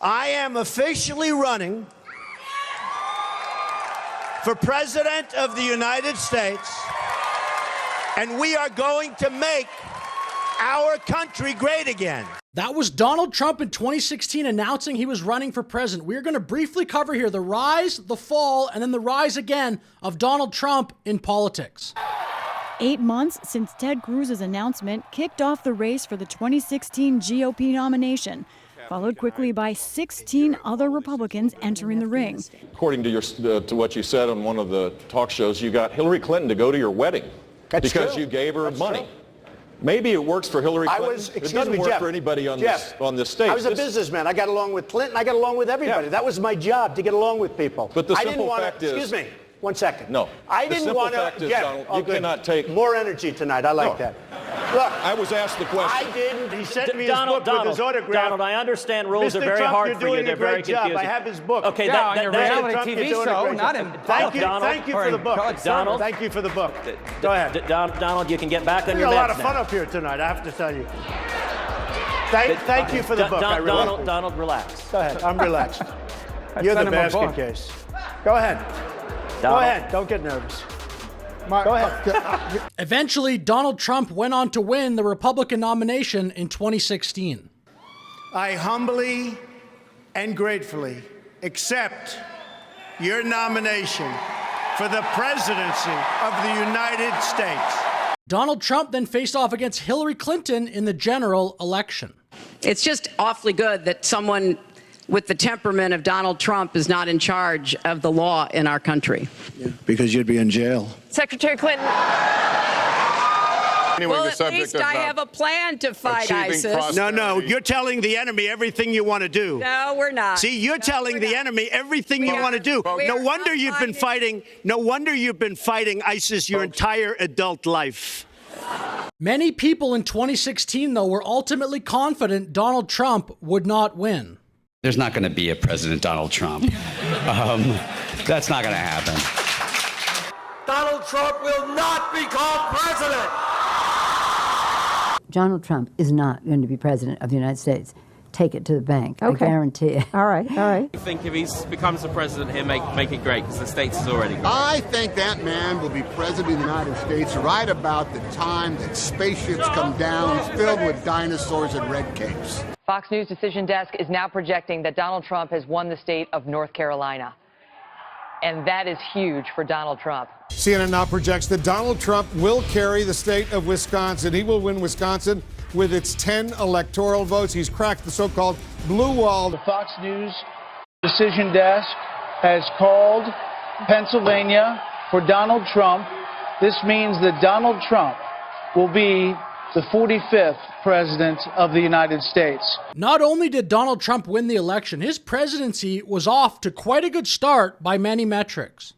I am officially running for President of the United States, and we are going to make our country great again. That was Donald Trump in 2016 announcing he was running for president. We're going to briefly cover here the rise, the fall, and then the rise again of Donald Trump in politics. 8 months since Ted Cruz's announcement kicked off the race for the 2016 GOP nomination, followed quickly by 16 other Republicans entering the ring. According to what you said on one of the talk shows, you got Hillary Clinton to go to your wedding because you gave her money. True. Maybe it works for Hillary Clinton. It doesn't work for anybody on this stage. I was a businessman. I got along with Clinton. I got along with everybody. That was my job, to get along with people. But the simple fact is... Excuse me. 1 second. No. I didn't want to... Donald, you cannot take... More energy tonight. I like that. Look. I was asked the question. I didn't. He sent me his book with his autograph. Donald, I understand rules Mr. are very Trump, hard you're for you. doing They're a great very job. confusing. I have his book. Okay, on your reality TV show, not in... Thank you for the book. Donald. Thank you for the book. Go ahead. Donald, you can get back on your meds. We got a lot of fun up here tonight, I have to tell you. Thank you for the book. Donald, relax. Go ahead. I'm relaxed. You're the basket case. Go ahead. Go ahead. Don't get nervous. Go ahead. Eventually, Donald Trump went on to win the Republican nomination in 2016. I humbly and gratefully accept your nomination for the presidency of the United States. Donald Trump then faced off against Hillary Clinton in the general election. It's just awfully good that someone with the temperament of Donald Trump is not in charge of the law in our country. Yeah, because you'd be in jail. Secretary Clinton. Well, at least I have a plan to fight ISIS. No, you're telling the enemy everything you want to do. No, we're not. See, you're telling the enemy everything you want to do. No wonder you've been fighting. No wonder you've been fighting ISIS your entire adult life. Many people in 2016, though, were ultimately confident Donald Trump would not win. There's not going to be a President Donald Trump. That's not going to happen. Donald Trump will not become president. Donald Trump is not going to be president of the United States. Take it to the bank. Okay. I guarantee it. All right. I think if he becomes the president, he'll make it great because the States is already great. I think that man will be president of the United States right about the time that spaceships come down filled with dinosaurs and red capes. Fox News Decision Desk is now projecting that Donald Trump has won the state of North Carolina. And that is huge for Donald Trump. CNN now projects that Donald Trump will carry the state of Wisconsin. He will win Wisconsin with its 10 electoral votes. He's cracked the so-called blue wall. The Fox News Decision Desk has called Pennsylvania for Donald Trump. This means that Donald Trump will be the 45th president of the United States. Not only did Donald Trump win the election, his presidency was off to quite a good start by many metrics.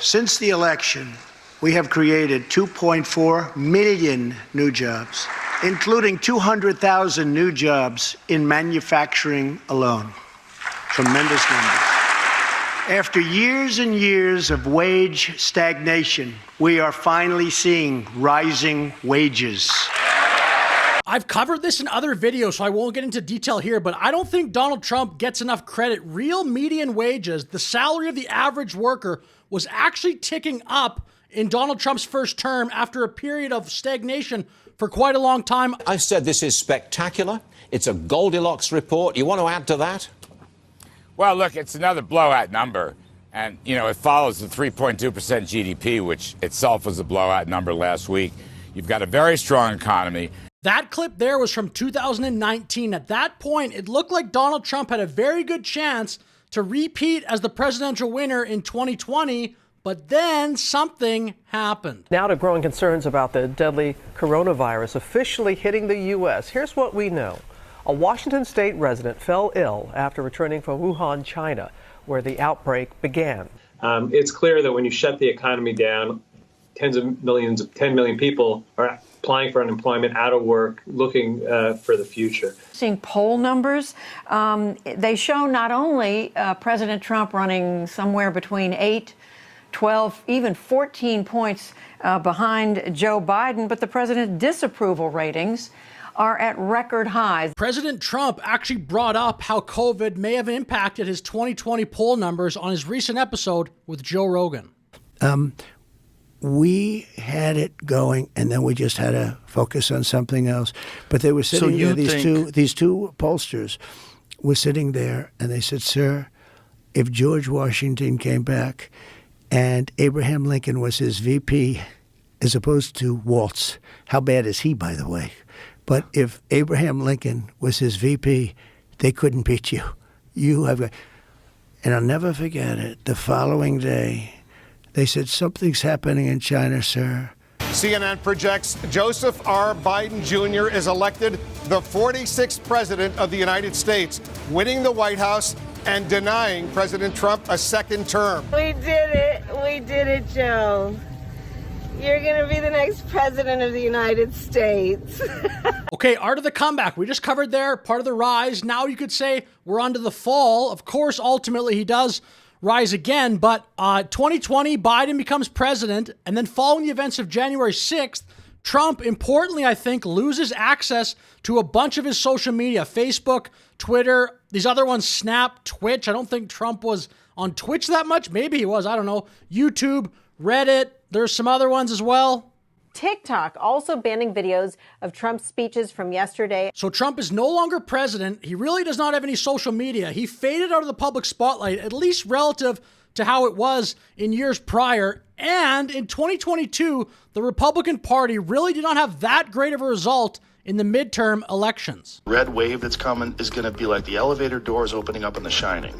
Since the election, we have created 2.4 million new jobs, including 200,000 new jobs in manufacturing alone. Tremendous numbers. After years and years of wage stagnation, we are finally seeing rising wages. I've covered this in other videos, so I won't get into detail here, but I don't think Donald Trump gets enough credit. Real median wages, the salary of the average worker, was actually ticking up in Donald Trump's first term after a period of stagnation for quite a long time. I said this is spectacular. It's a Goldilocks report. You want to add to that? Well, look, it's another blowout number. And, it follows the 3.2% GDP, which itself was a blowout number last week. You've got a very strong economy. That clip there was from 2019. At that point, it looked like Donald Trump had a very good chance to repeat as the presidential winner in 2020, but then something happened. Now to growing concerns about the deadly coronavirus officially hitting the U.S. Here's what we know. A Washington state resident fell ill after returning from Wuhan, China, where the outbreak began. It's clear that when you shut the economy down, 10 million people are applying for unemployment, out of work, looking for the future. Seeing poll numbers, they show not only President Trump running somewhere between 8, 12, even 14 points behind Joe Biden, but the president's disapproval ratings are at record highs. President Trump actually brought up how COVID may have impacted his 2020 poll numbers on his recent episode with Joe Rogan. We had it going, and then we just had to focus on something else. But they were sitting there, these two pollsters were sitting there, and they said, "Sir, if George Washington came back and Abraham Lincoln was his VP as opposed to Waltz, how bad is he, by the way? But if Abraham Lincoln was his VP, they couldn't beat you. You have a..." And I'll never forget it. The following day, they said, "Something's happening in China, sir." CNN projects Joseph R. Biden Jr. is elected the 46th president of the United States, winning the White House and denying President Trump a second term. We did it. We did it, Joe. You're going to be the next president of the United States. Okay, art of the comeback. We just covered there part of the rise. Now you could say we're on to the fall. Of course, ultimately he does rise again, but 2020, Biden becomes president, and then following the events of January 6th, Trump, importantly, I think, loses access to a bunch of his social media, Facebook, Twitter, these other ones, Snap, Twitch. I don't think Trump was on Twitch that much. Maybe he was, I don't know. YouTube, Reddit, there's some other ones as well. TikTok also banning videos of Trump's speeches from yesterday. So Trump is no longer president. He really does not have any social media. He faded out of the public spotlight, at least relative to how it was in years prior. And in 2022, the Republican Party really did not have that great of a result in the midterm elections. Red wave that's coming is going to be like the elevator doors opening up in The Shining.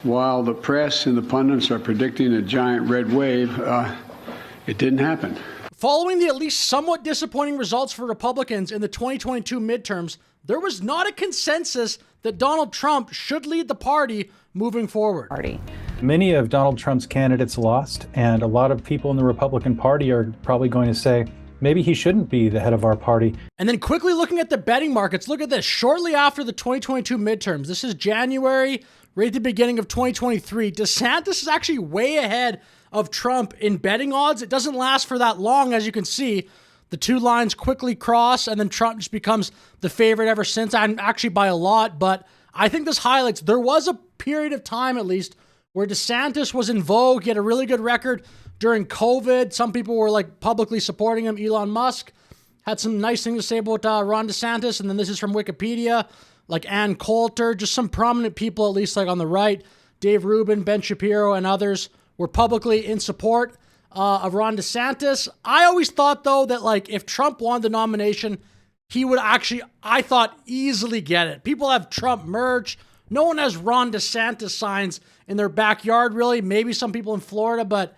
While the press and the pundits are predicting a giant red wave, it didn't happen. Following the at least somewhat disappointing results for Republicans in the 2022 midterms, there was not a consensus that Donald Trump should lead the party moving forward. Many of Donald Trump's candidates lost, and a lot of people in the Republican Party are probably going to say, maybe he shouldn't be the head of our party. And then quickly looking at the betting markets, look at this. Shortly after the 2022 midterms, this is January, right at the beginning of 2023, DeSantis is actually way ahead of Trump in betting odds. It doesn't last for that long, as you can see. The two lines quickly cross, and then Trump just becomes the favorite ever since, and actually by a lot. But I think this highlights, there was a period of time, at least, where DeSantis was in vogue. He had a really good record during COVID. Some people were like publicly supporting him. Elon Musk had some nice things to say about Ron DeSantis. And then this is from Wikipedia, like Ann Coulter, just some prominent people, at least like on the right, Dave Rubin, Ben Shapiro, and others were publicly in support of Ron DeSantis. I always thought, though, that like if Trump won the nomination, he would actually, I thought, easily get it. People have Trump merch. No one has Ron DeSantis signs in their backyard, really. Maybe some people in Florida, but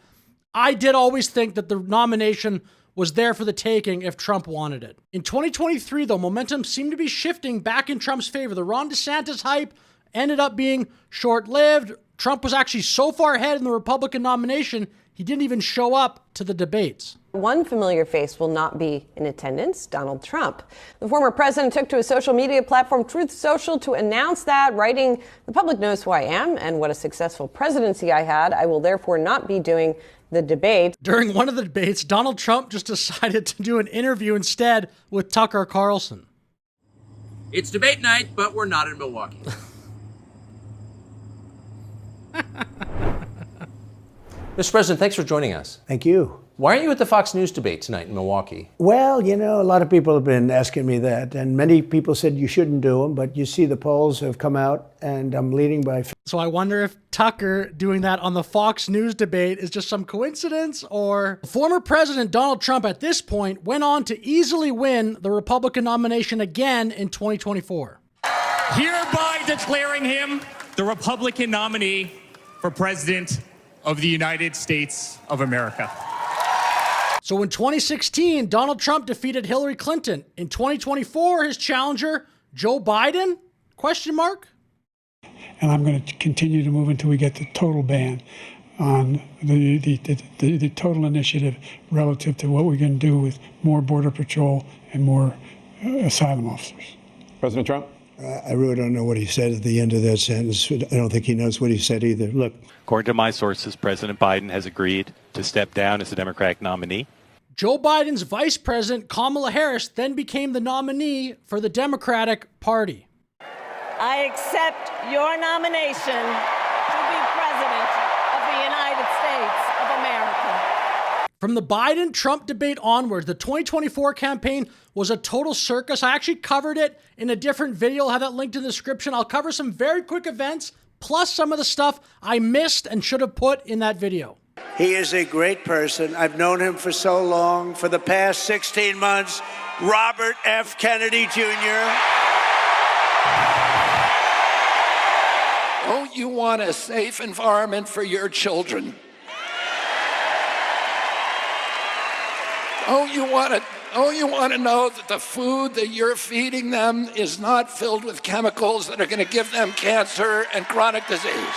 I did always think that the nomination was there for the taking if Trump wanted it. In 2023, though, momentum seemed to be shifting back in Trump's favor. The Ron DeSantis hype ended up being short-lived. Trump was actually so far ahead in the Republican nomination, he didn't even show up to the debates. One familiar face will not be in attendance, Donald Trump. The former president took to his social media platform Truth Social to announce that, writing, "The public knows who I am and what a successful presidency I had. I will therefore not be doing the debate." During one of the debates, Donald Trump just decided to do an interview instead with Tucker Carlson. It's debate night, but we're not in Milwaukee. Mr. President, thanks for joining us. Thank you. Why aren't you at the Fox News debate tonight in Milwaukee? Well, you know, a lot of people have been asking me that, and many people said you shouldn't do them, but you see the polls have come out, and I'm leading by... So I wonder if Tucker doing that on the Fox News debate is just some coincidence, or... Former President Donald Trump at this point went on to easily win the Republican nomination again in 2024. Hereby declaring him the Republican nominee for President of the United States of America. So in 2016, Donald Trump defeated Hillary Clinton. In 2024, his challenger, Joe Biden? Question mark? And I'm going to continue to move until we get the total ban on the total initiative relative to what we're going to do with more Border Patrol and more asylum officers. President Trump? I really don't know what he said at the end of that sentence. I don't think he knows what he said either. Look. According to my sources, President Biden has agreed to step down as the Democratic nominee. Joe Biden's vice president, Kamala Harris, then became the nominee for the Democratic Party. I accept your nomination to be President of the United States of America. From the Biden-Trump debate onwards, the 2024 campaign was a total circus. I actually covered it in a different video. I'll have that linked in the description. I'll cover some very quick events, plus some of the stuff I missed and should have put in that video. He is a great person. I've known him for so long. For the past 16 months, Robert F. Kennedy Jr. Don't you want a safe environment for your children? Don't you want to know that the food that you're feeding them is not filled with chemicals that are going to give them cancer and chronic disease?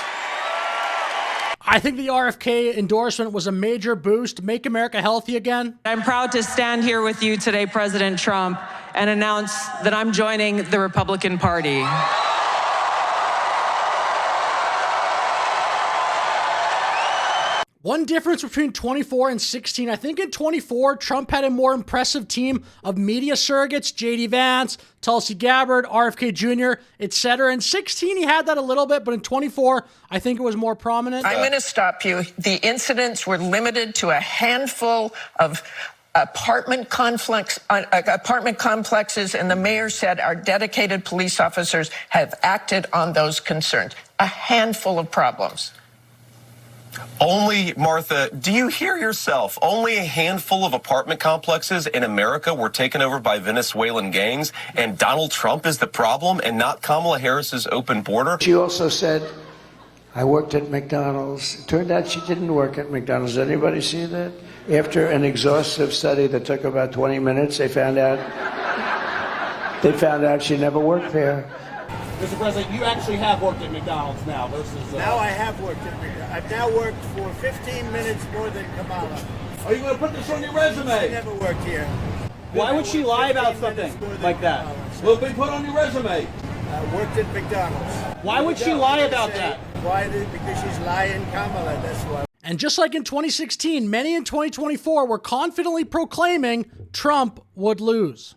I think the RFK endorsement was a major boost. Make America healthy again. I'm proud to stand here with you today, President Trump, and announce that I'm joining the Republican Party. One difference between 24 and 16, I think in 24, Trump had a more impressive team of media surrogates, J.D. Vance, Tulsi Gabbard, RFK Jr., etc. In 16, he had that a little bit, but in 24, I think it was more prominent. I'm going to stop you. The incidents were limited to a handful of apartment complexes, and the mayor said our dedicated police officers have acted on those concerns. A handful of problems. Only, Martha, do you hear yourself? Only a handful of apartment complexes in America were taken over by Venezuelan gangs, and Donald Trump is the problem and not Kamala Harris's open border? She also said, I worked at McDonald's. It turned out she didn't work at McDonald's. Did anybody see that? After an exhaustive study that took about 20 minutes, they found out she never worked there. Mr. President, you actually have worked at McDonald's now versus... Now I have worked at McDonald's. I've now worked for 15 minutes more than Kamala. Are you going to put this on your resume? I never worked here. Why would she lie about something like that? Will it be put on your resume? Worked at McDonald's. Why would she lie about that? Why? Because she's lying Kamala, that's why. And just like in 2016, many in 2024 were confidently proclaiming Trump would lose.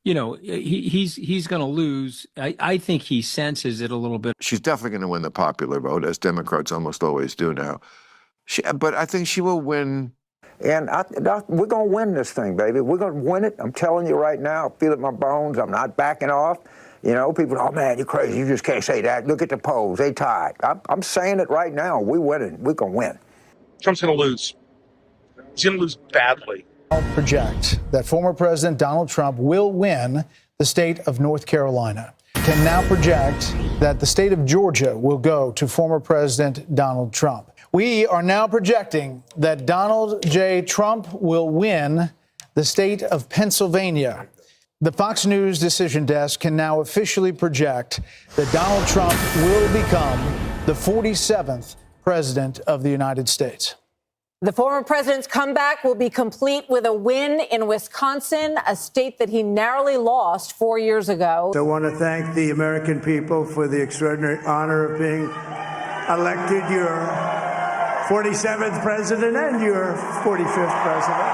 You know, he's going to lose. I think he senses it a little bit. She's definitely going to win the popular vote, as Democrats almost always do now. But I think she will win. And we're going to win this thing, baby. We're going to win it. I'm telling you right now. I feel it in my bones. I'm not backing off. You know, people, oh, man, you're crazy. You just can't say that. Look at the polls. They tied. I'm saying it right now. We're winning. We're going to win. Trump's going to lose. He's going to lose badly. Project that former President Donald Trump will win the state of North Carolina. Can now project that the state of Georgia will go to former President Donald Trump. We are now projecting that Donald J. Trump will win the state of Pennsylvania. The Fox News decision desk can now officially project that Donald Trump will become the 47th president of the United States. The former president's comeback will be complete with a win in Wisconsin, a state that he narrowly lost 4 years ago. I want to thank the American people for the extraordinary honor of being elected your 47th president and your 45th president.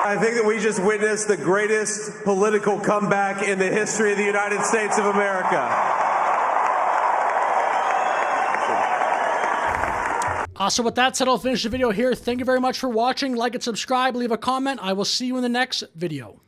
I think that we just witnessed the greatest political comeback in the history of the United States of America. So with that said, I'll finish the video here. Thank you very much for watching. Like and subscribe. Leave a comment. I will see you in the next video.